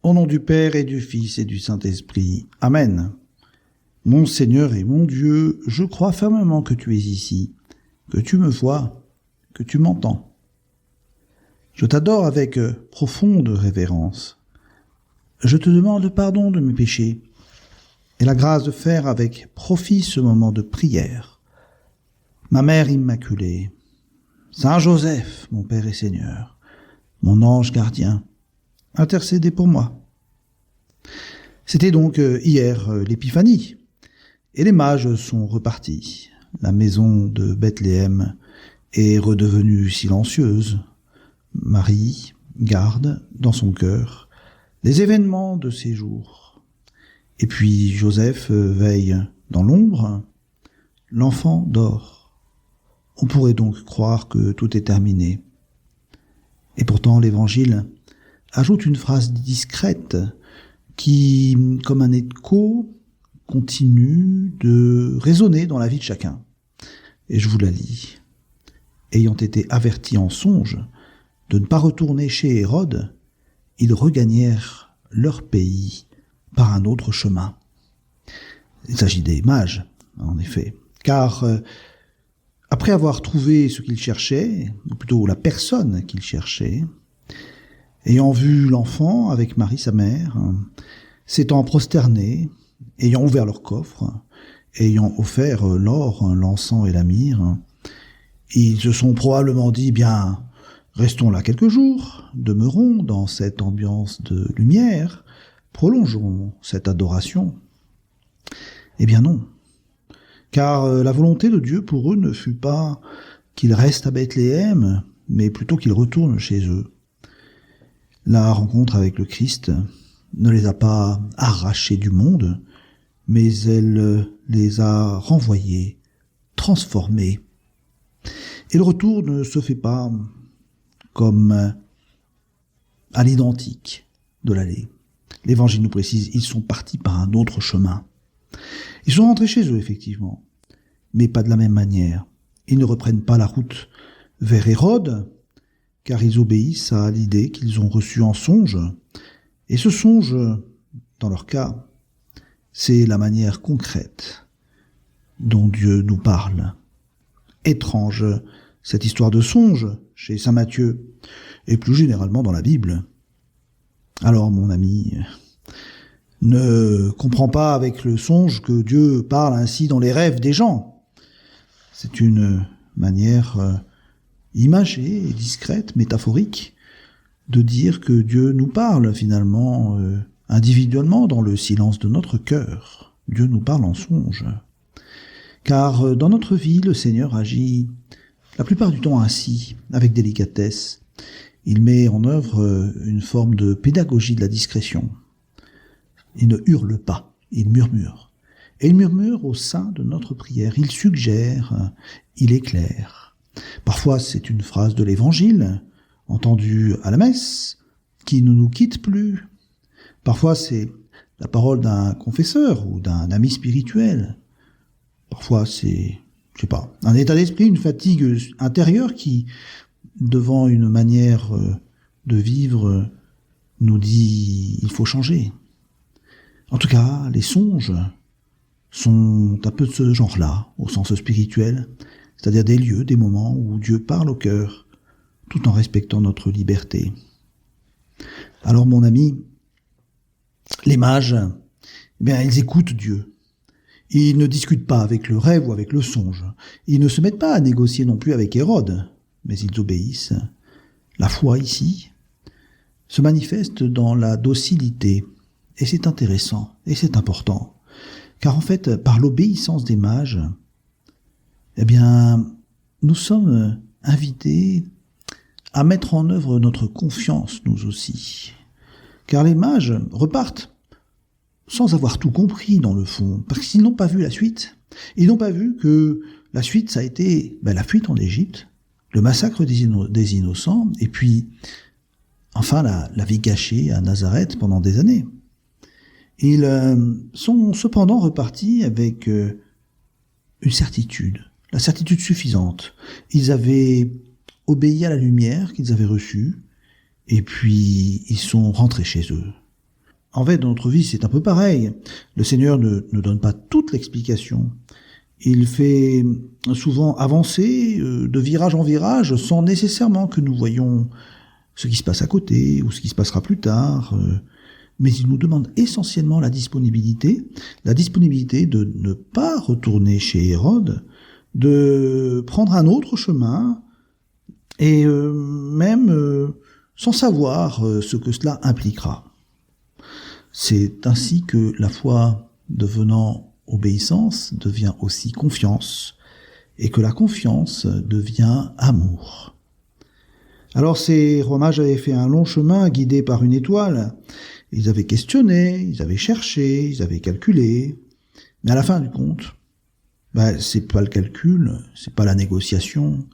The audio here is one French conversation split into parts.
Au nom du Père et du Fils et du Saint-Esprit. Amen. Mon Seigneur et mon Dieu, je crois fermement que tu es ici, que tu me vois, que tu m'entends. Je t'adore avec profonde révérence. Je te demande pardon de mes péchés et la grâce de faire avec profit ce moment de prière. Ma Mère Immaculée, Saint Joseph, mon Père et Seigneur, mon ange gardien, intercédez pour moi. C'était donc hier l'Épiphanie, et les mages sont repartis. La maison de Bethléem est redevenue silencieuse. Marie garde dans son cœur les événements de ces jours. Et puis Joseph veille dans l'ombre. L'enfant dort. On pourrait donc croire que tout est terminé. Et pourtant l'Évangile ajoute une phrase discrète qui, comme un écho, continue de résonner dans la vie de chacun. Et je vous la lis. Ayant été avertis en songe de ne pas retourner chez Hérode, ils regagnèrent leur pays par un autre chemin. Il s'agit des mages, en effet, car après avoir trouvé ce qu'ils cherchaient, ou plutôt la personne qu'ils cherchaient, ayant vu l'enfant avec Marie sa mère, s'étant prosternés, ayant ouvert leur coffre, ayant offert l'or, l'encens et la myrrhe, ils se sont probablement dit, bien, restons là quelques jours, demeurons dans cette ambiance de lumière, prolongeons cette adoration. Eh bien non, car la volonté de Dieu pour eux ne fut pas qu'ils restent à Bethléem, mais plutôt qu'ils retournent chez eux. La rencontre avec le Christ ne les a pas arrachés du monde, mais elle les a renvoyés, transformés. Et le retour ne se fait pas comme à l'identique de l'aller. L'Évangile nous précise, ils sont partis par un autre chemin. Ils sont rentrés chez eux, effectivement, mais pas de la même manière. Ils ne reprennent pas la route vers Hérode, car ils obéissent à l'idée qu'ils ont reçue en songe. Et ce songe, dans leur cas, c'est la manière concrète dont Dieu nous parle. Étrange, cette histoire de songe chez saint Matthieu, et plus généralement dans la Bible. Alors, mon ami, ne comprends pas avec le songe que Dieu parle ainsi dans les rêves des gens. C'est une manière imagée, discrète, métaphorique, de dire que Dieu nous parle finalement individuellement dans le silence de notre cœur. Dieu nous parle en songe. Car dans notre vie, le Seigneur agit la plupart du temps ainsi, avec délicatesse. Il met en œuvre une forme de pédagogie de la discrétion. Il ne hurle pas, il murmure. Et il murmure au sein de notre prière. Il suggère, il éclaire. Parfois, c'est une phrase de l'Évangile, entendue à la messe, qui ne nous quitte plus. Parfois, c'est la parole d'un confesseur ou d'un ami spirituel. Parfois, c'est, je sais pas, un état d'esprit, une fatigue intérieure qui, devant une manière de vivre, nous dit il faut changer. En tout cas, les songes sont un peu de ce genre-là, au sens spirituel, c'est-à-dire des lieux, des moments où Dieu parle au cœur, tout en respectant notre liberté. Alors, mon ami, les mages, eh bien, ils écoutent Dieu. Ils ne discutent pas avec le rêve ou avec le songe. Ils ne se mettent pas à négocier non plus avec Hérode, mais ils obéissent. La foi, ici, se manifeste dans la docilité. Et c'est intéressant, et c'est important. Car en fait, par l'obéissance des mages, eh bien, nous sommes invités à mettre en œuvre notre confiance, nous aussi. Car les mages repartent sans avoir tout compris dans le fond, parce qu'ils n'ont pas vu la suite. Ils n'ont pas vu que la suite, ça a été la fuite en Égypte, le massacre des innocents, et puis, enfin, la vie cachée à Nazareth pendant des années. Ils sont cependant repartis avec une certitude, la certitude suffisante. Ils avaient obéi à la lumière qu'ils avaient reçue, et puis ils sont rentrés chez eux. En fait, dans notre vie, c'est un peu pareil. Le Seigneur ne donne pas toute l'explication. Il fait souvent avancer de virage en virage sans nécessairement que nous voyions ce qui se passe à côté ou ce qui se passera plus tard. Mais il nous demande essentiellement la disponibilité de ne pas retourner chez Hérode, de prendre un autre chemin et même sans savoir ce que cela impliquera. C'est ainsi que la foi devenant obéissance devient aussi confiance, et que la confiance devient amour. Alors ces rois mages avaient fait un long chemin guidés par une étoile. Ils avaient questionné, ils avaient cherché, ils avaient calculé, mais à la fin du compte, c'est pas le calcul, c'est pas la négociation,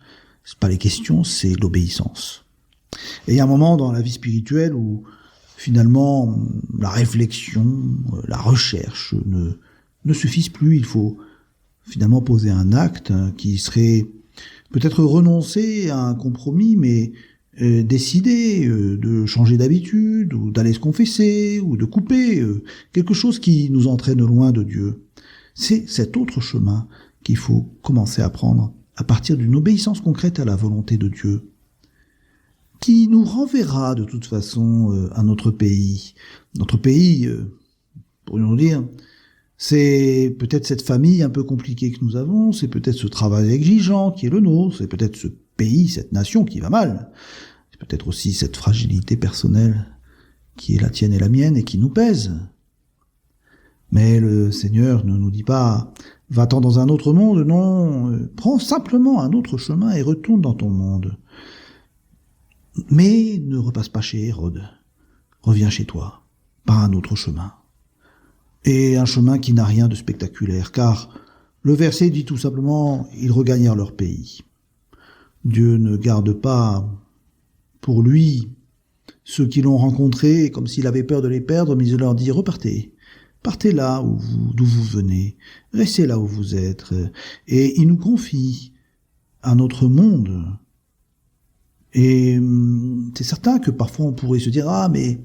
c'est pas les questions, c'est l'obéissance. Et il y a un moment dans la vie spirituelle où finalement la réflexion, la recherche ne suffisent plus. Il faut finalement poser un acte qui serait peut-être renoncer à un compromis, mais décider de changer d'habitude, ou d'aller se confesser, ou de couper quelque chose qui nous entraîne loin de Dieu. C'est cet autre chemin qu'il faut commencer à prendre à partir d'une obéissance concrète à la volonté de Dieu, qui nous renverra de toute façon à notre pays. Notre pays, pourrions dire, c'est peut-être cette famille un peu compliquée que nous avons, c'est peut-être ce travail exigeant qui est le nôtre, c'est peut-être ce pays, cette nation qui va mal, c'est peut-être aussi cette fragilité personnelle qui est la tienne et la mienne et qui nous pèse. Mais le Seigneur ne nous dit pas « va-t'en dans un autre monde », non, prends simplement un autre chemin et retourne dans ton monde. Mais ne repasse pas chez Hérode, reviens chez toi, par un autre chemin. Et un chemin qui n'a rien de spectaculaire, car le verset dit tout simplement « ils regagnèrent leur pays ». Dieu ne garde pas pour lui ceux qui l'ont rencontré comme s'il avait peur de les perdre, mais il leur dit « repartez, partez là d'où vous venez, restez là où vous êtes ». Et il nous confie à notre monde. Et c'est certain que parfois on pourrait se dire « ah mais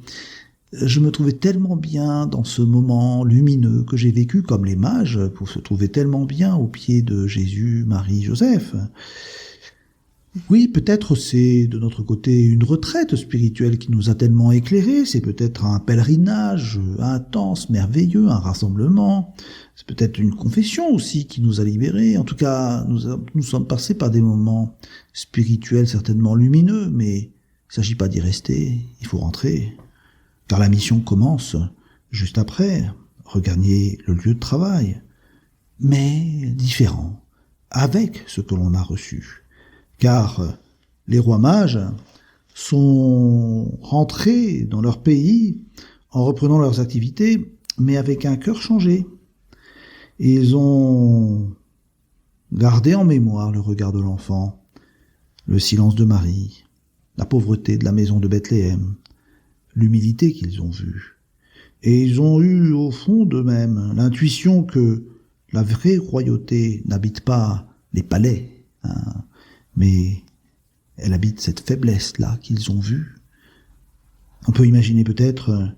je me trouvais tellement bien dans ce moment lumineux que j'ai vécu comme les mages pour se trouver tellement bien aux pieds de Jésus, Marie, Joseph ». Oui, peut-être c'est de notre côté une retraite spirituelle qui nous a tellement éclairés, c'est peut-être un pèlerinage intense, merveilleux, un rassemblement, c'est peut-être une confession aussi qui nous a libérés. En tout cas, nous sommes passés par des moments spirituels certainement lumineux, mais il ne s'agit pas d'y rester, il faut rentrer. Car la mission commence juste après, regagner le lieu de travail, mais différent, avec ce que l'on a reçu. Car les rois mages sont rentrés dans leur pays en reprenant leurs activités, mais avec un cœur changé. Ils ont gardé en mémoire le regard de l'enfant, le silence de Marie, la pauvreté de la maison de Bethléem, l'humilité qu'ils ont vue. Et ils ont eu au fond d'eux-mêmes l'intuition que la vraie royauté n'habite pas les palais, mais elle habite cette faiblesse-là qu'ils ont vue. On peut imaginer peut-être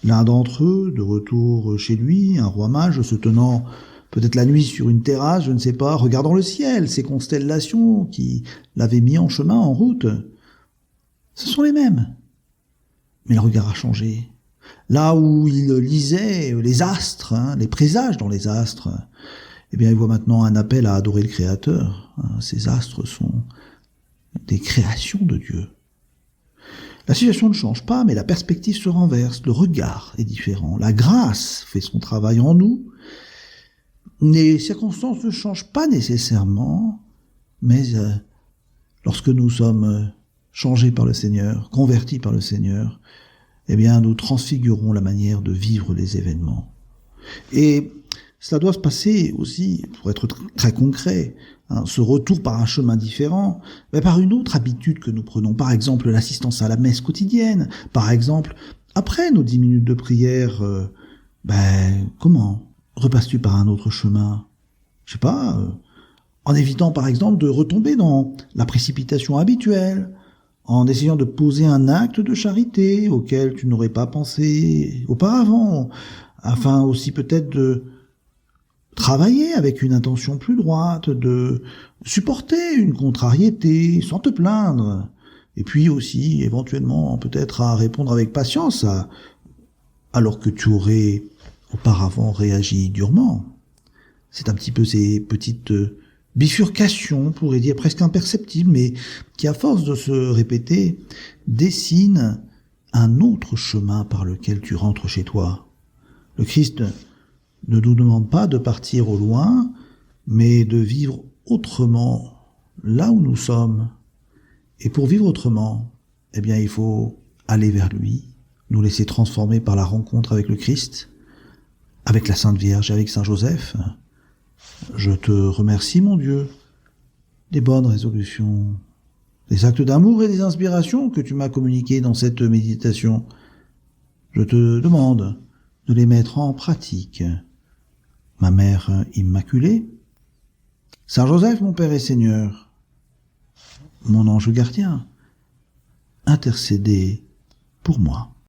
l'un d'entre eux de retour chez lui, un roi mage se tenant peut-être la nuit sur une terrasse, je ne sais pas, regardant le ciel, ces constellations qui l'avaient mis en chemin, en route. Ce sont les mêmes. Mais le regard a changé. Là où il lisait les astres, les présages dans les astres, eh bien, il voit maintenant un appel à adorer le Créateur. Ces astres sont des créations de Dieu. La situation ne change pas, mais la perspective se renverse, le regard est différent. La grâce fait son travail en nous. Les circonstances ne changent pas nécessairement, mais lorsque nous sommes changés par le Seigneur, convertis par le Seigneur, eh bien, nous transfigurons la manière de vivre les événements. Et cela doit se passer aussi, pour être très concret, ce retour par un chemin différent, mais par une autre habitude que nous prenons. Par exemple, l'assistance à la messe quotidienne. Par exemple, après nos 10 minutes de prière, comment repasses-tu par un autre chemin? Je sais pas, en évitant par exemple de retomber dans la précipitation habituelle, en essayant de poser un acte de charité auquel tu n'aurais pas pensé auparavant, afin aussi peut-être de travailler avec une intention plus droite, de supporter une contrariété sans te plaindre, et puis aussi éventuellement peut-être à répondre avec patience alors que tu aurais auparavant réagi durement. C'est un petit peu ces petites bifurcations, on pourrait dire presque imperceptibles, mais qui à force de se répéter dessinent un autre chemin par lequel tu rentres chez toi. Le Christ ne nous demande pas de partir au loin, mais de vivre autrement là où nous sommes. Et pour vivre autrement, eh bien, il faut aller vers lui, nous laisser transformer par la rencontre avec le Christ, avec la Sainte Vierge et avec Saint Joseph. Je te remercie, mon Dieu, des bonnes résolutions, des actes d'amour et des inspirations que tu m'as communiquées dans cette méditation. Je te demande de les mettre en pratique. Ma Mère Immaculée, Saint Joseph, mon Père et Seigneur, mon ange gardien, intercédez pour moi.